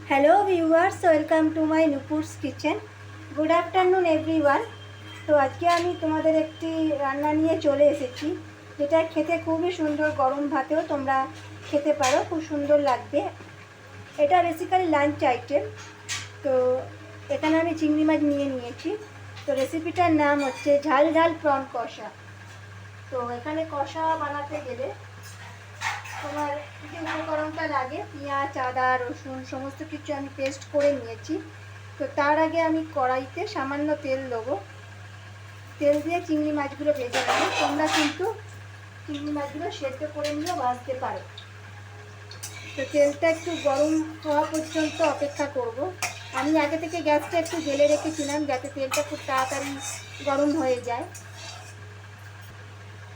Hello viewers, welcome to my Nupur's kitchen. Good afternoon everyone. তো আজকে আমি তোমাদের একটি রান্না নিয়ে চলে এসেছি, যেটা খেতে খুবই সুন্দর। গরম ভাতেও তোমরা খেতে পারো, খুব সুন্দর লাগবে। এটা বেসিক্যালি লাঞ্চ আইটেম। তো এখানে আমি চিংড়ি মাছ নিয়েছি। তো রেসিপিটার নাম হচ্ছে ঝাল ঝাল প্রন কষা। তো এখানে কষা বানাতে গেলে তোমার যে উপকরণটা লাগে, পেঁয়াজ, আদা, রসুন সমস্ত কিছু আমি পেস্ট করে নিয়েছি। তো তার আগে আমি কড়াইতে সামান্য তেল দেবো। তেল দিয়ে চিংড়ি মাছগুলো ভেজে নেবো। তোমরা কিন্তু চিংড়ি মাছগুলো সেদ্ধ করে নিয়েও ভাজতে পারো। তো তেলটা একটু গরম হওয়া পর্যন্ত অপেক্ষা করব। আমি আগে থেকে গ্যাসটা একটু জ্বেলে রেখেছিলাম, যাতে তেলটা খুব তাড়াতাড়ি গরম হয়ে যায়।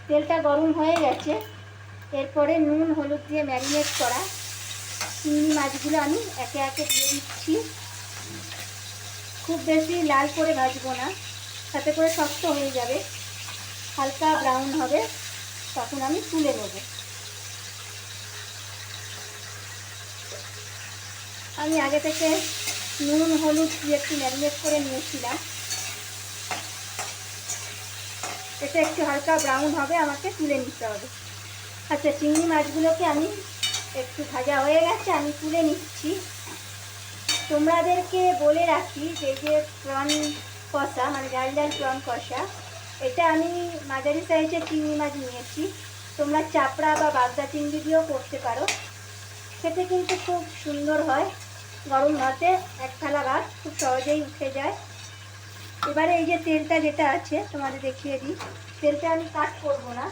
তেলটা গরম হয়ে গেছে। এরপরে নুন হলুদ দিয়ে ম্যারিনেট করা চিংড়ি মাছগুলো আমি একে একে দিয়ে দিচ্ছি। খুব বেশি লাল করে ভাজবো না, তাতে করে শক্ত হয়ে যাবে। হালকা ব্রাউন হবে, তখন আমি তুলে নেব। আমি আগে থেকে নুন হলুদ দিয়ে একটু ম্যারিনেট করে নিয়েছিলাম। এটা একটু হালকা ব্রাউন হবে, আমাকে তুলে নিতে হবে। আচ্ছা, চিংড়ি মাছগুলোকে আমি একটু ভাজা হয়ে গেছে, আমি তুলে নিচ্ছি। তোমাদেরকে বলে রাখি যে প্রন কষা, মানে ঝাল ঝাল প্রন কষা, এটা আমি মাঝারি সাইজের চিংড়ি মাছ নিয়েছি। তোমরা চাপড়া বা বাগদা চিংড়ি দিয়েও করতে পারো। খেতে কিন্তু খুব সুন্দর হয়। গরম ভাতে এক থালা ভাত খুব সহজেই উঠে যায়। এবারে এই যে তেলটা যেটা আছে তোমাদের দেখিয়ে দিই। তেলটা আমি কাট করব না,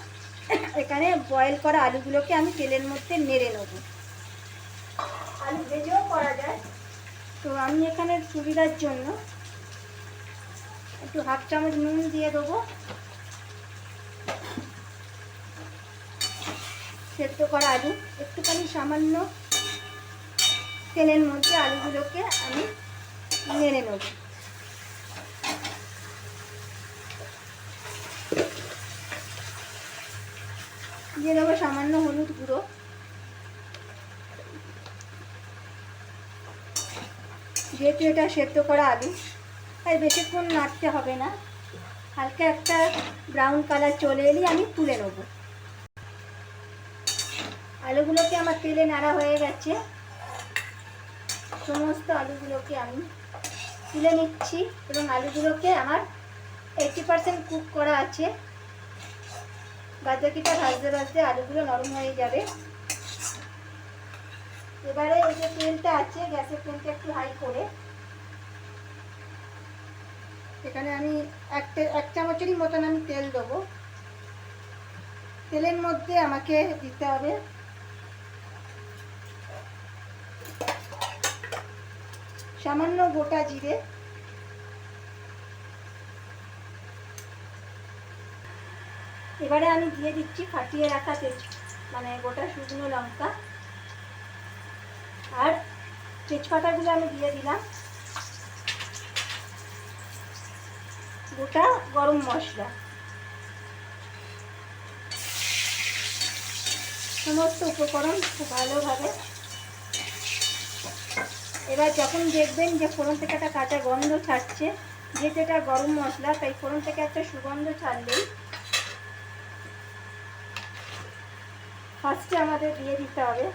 এখানে বয়েল করা আলুগুলোকে আমি তেলের মধ্যে নেড়ে নেব। আলু ভেজেও করা যায়। তো আমি এখানে সুবিধার জন্য একটু হাফ চামচ নুন দিয়ে দেবো। সেদ্ধ করা আলু একটুখানি সামান্য তেলের মধ্যে আলুগুলোকে আমি নেড়ে নেব। দিয়ে দেবো সামান্য হলুদ গুঁড়ো। যেহেতু এটা সেদ্ধ করা আলু, তাই বেশিক্ষণ নাড়তে হবে না। হালকা একটা ব্রাউন কালার চলে এলেই আমি তুলে নেব। আলুগুলোকে আমার তেলে নাড়া হয়ে গেছে। সমস্ত আলুগুলোকে আমি তুলে নিচ্ছি, এবং আলুগুলোকে আমার 80% কুক করা আছে। বাদবাকিটা ভাজতে ভাজতে আলুগুলো নরম হয়ে যাবে। এবারে এই যে তেলটা আছে, গ্যাসের ফ্লেমটা একটু হাই করে এখানে আমি এক চামচেরই মতন আমি তেল দেবো। তেলের মধ্যে আমাকে দিতে হবে সামান্য গোটা জিরে, এবারে আমি দিয়ে দিচ্ছি ফাটিয়ে রাখা মানে গোটা শুকনো লঙ্কা, আর তেজপাতাগুলো আমি দিয়ে দিলাম। গোটা গরম মশলা, সমস্ত উপকরণ খুব ভালোভাবে। এবার যখন দেখবেন যে ফোড়ন থেকে একটা কাঁচা গন্ধ ছাড়ছে, যেহেতু এটা গরম মশলা তাই ফোড়ন থেকে একটা সুগন্ধ ছাড়লেই ফার্স্টে আমাদের দিয়ে দিতে হবে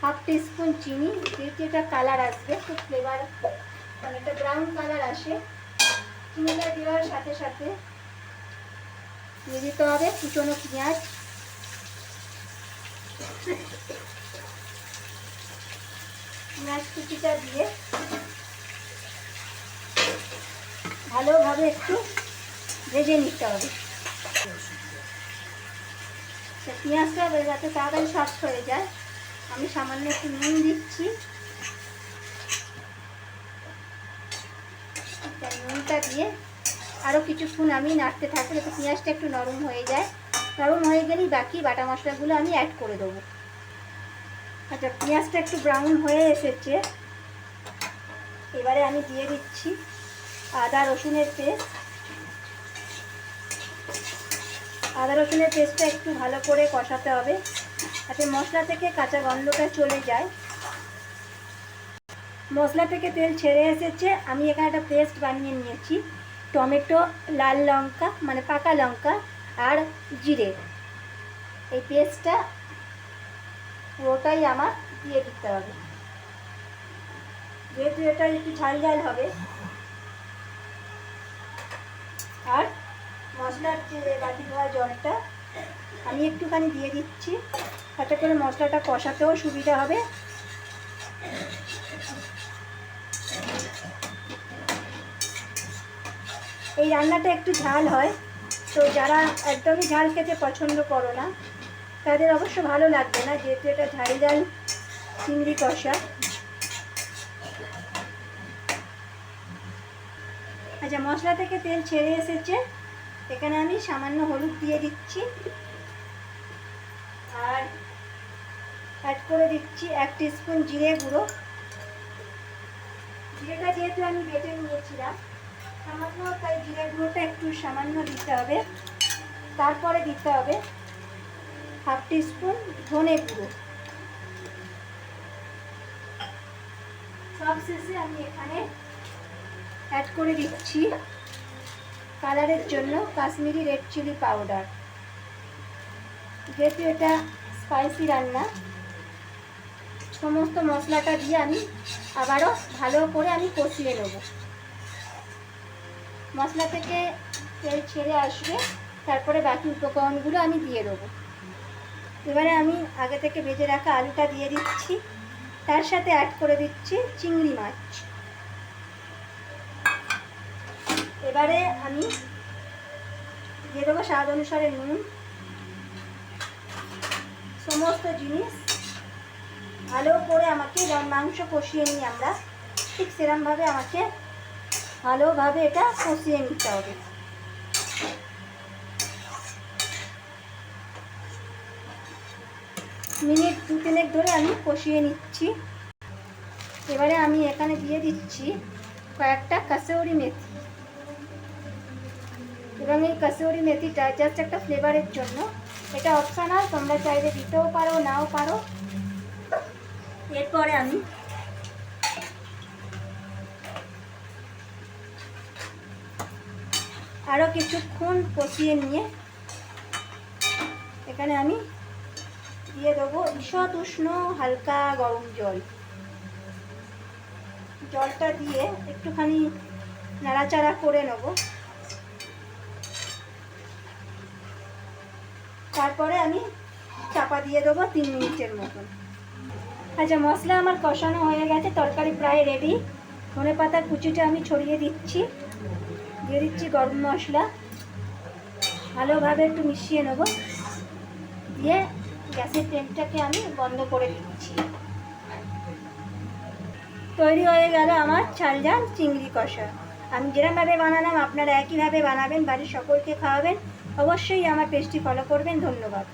হাফ টিস্পুন চিনি। যেহেতু এটা কালার আসবে, খুব ফ্লেভার, মানে একটা ব্রাউন কালার আসে। চিনিটা দেওয়ার সাথে সাথে দিয়ে দিতে হবে কুচনো পেঁয়াজ। পেঁয়াজ কুচিটা দিয়ে ভালোভাবে একটু ভেজে নিতে হবে। পেঁয়াজটা যাতে তাড়াতাড়ি সফট হয়ে যায়, আমি সামান্য একটু নুন দিচ্ছি। নুনটা দিয়ে আরও কিছুক্ষণ আমি নাড়তে থাকবো, যাতে পেঁয়াজটা একটু নরম হয়ে যায়। নরম হয়ে গেলেই বাকি বাটা মশলাগুলো আমি অ্যাড করে দেবো। আচ্ছা, পেঁয়াজটা একটু ব্রাউন হয়ে এসেছে। এবারে আমি দিয়ে দিচ্ছি আদা রসুনের পেস্ট। আদা রসুনের পেস্টটা একটু ভালো করে কষাতে হবে, যাতে মশলা থেকে কাঁচা গন্ধটা চলে যায়। মশলা থেকে তেল ছেড়ে এসেছে। আমি এখানে একটা পেস্ট বানিয়ে নিয়েছি, টমেটো, লাল লঙ্কা মানে পাকা লঙ্কা আর জিরে। এই পেস্টটা পুরোটাই আমার দিয়ে দিতে হবে, যেহেতু এটা একটু ঝাল ঝাল হবে। আর মশলার যে বাটি ধোয়া জলটা আমি একটুখানি দিয়ে দিচ্ছি, তাতে করে মশলাটা কষাতেও সুবিধা হবে। এই রান্নাটা একটু ঝাল হয়, তো যারা একদমই ঝাল খেতে পছন্দ করো না তাদের অবশ্য ভালো লাগবে না, যেহেতু এটা ঝাল ঝাল চিংড়ি কষা। আচ্ছা, মশলা থেকে তেল ছেড়ে এসেছে। এখানে আমি সামান্য হলুদ দিয়ে দিচ্ছি আর অ্যাড করে দিচ্ছি 1 টিস্পুন জিরে গুঁড়ো। জিরেটা যেহেতু আমি বেটে নিয়েছিলাম সামান্য, তাই জিরে গুঁড়োটা একটু সামান্য দিতে হবে। তারপরে দিতে হবে 1/2 টিস্পুন ধনে গুঁড়ো। সব শেষে আমি এখানে অ্যাড করে দিচ্ছি কালারের জন্য কাশ্মীরি রেড চিলি পাউডার। যেহেতু এটা স্পাইসি রান্না, সমস্ত মশলাটা দিয়ে আমি আবারও ভালো করে আমি কষিয়ে নেব। মশলা থেকে তেল ছেড়ে আসবে, তারপরে বাকি উপকরণগুলো আমি দিয়ে দেবো। এবারে আমি আগে থেকে ভেজে রাখা আলুটা দিয়ে দিচ্ছি, তার সাথে অ্যাড করে দিচ্ছি চিংড়ি মাছ। এবারে আমি দিয়ে দেবো স্বাদ অনুসারে নুন। সমস্ত জিনিস ভালো করে আমাকে, যেমন মাংস কষিয়ে নিই আমরা, ঠিক সেরকমভাবে আমাকে ভালোভাবে এটা কষিয়ে নিতে হবে। মিনিট 2-3 ধরে আমি কষিয়ে নিচ্ছি। এবারে আমি এখানে দিয়ে দিচ্ছি কয়েকটা কাসুরি মেথি, এবং এই কাসুরি মেথিটা জাস্ট একটা ফ্লেভারের জন্য, এটা অপশনাল, তোমরা চাইলে দিতেও পারো নাও পারো। এরপরে আমি আরও কিছুক্ষণ কষিয়ে নিয়ে এখানে আমি দিয়ে দেবো ঈষৎ উষ্ণ হালকা গরম জল। জলটা দিয়ে একটুখানি নাড়াচাড়া করে নেব। তারপরে আমি চাপা দিয়ে দেবো 3 মিনিটের মতন। আচ্ছা, মশলা আমার কষানো হয়ে গেছে, তরকারি প্রায় রেডি। ধনেপাতার কুচিটা আমি ছড়িয়ে দিচ্ছি, দিয়ে দিচ্ছি গরম মশলা, ভালোভাবে একটু মিশিয়ে নেব। দিয়ে গ্যাসের ফ্লেমটাকে আমি বন্ধ করে দিচ্ছি। তৈরি হয়ে গেল আমার ঝাল ঝাল চিংড়ি কষা। আমি যেরকমভাবে বানালাম আপনারা একইভাবে বানাবেন, বাড়ির সকলকে খাওয়াবেন। অবশ্যই আমার পেজটি ফলো করবেন। ধন্যবাদ।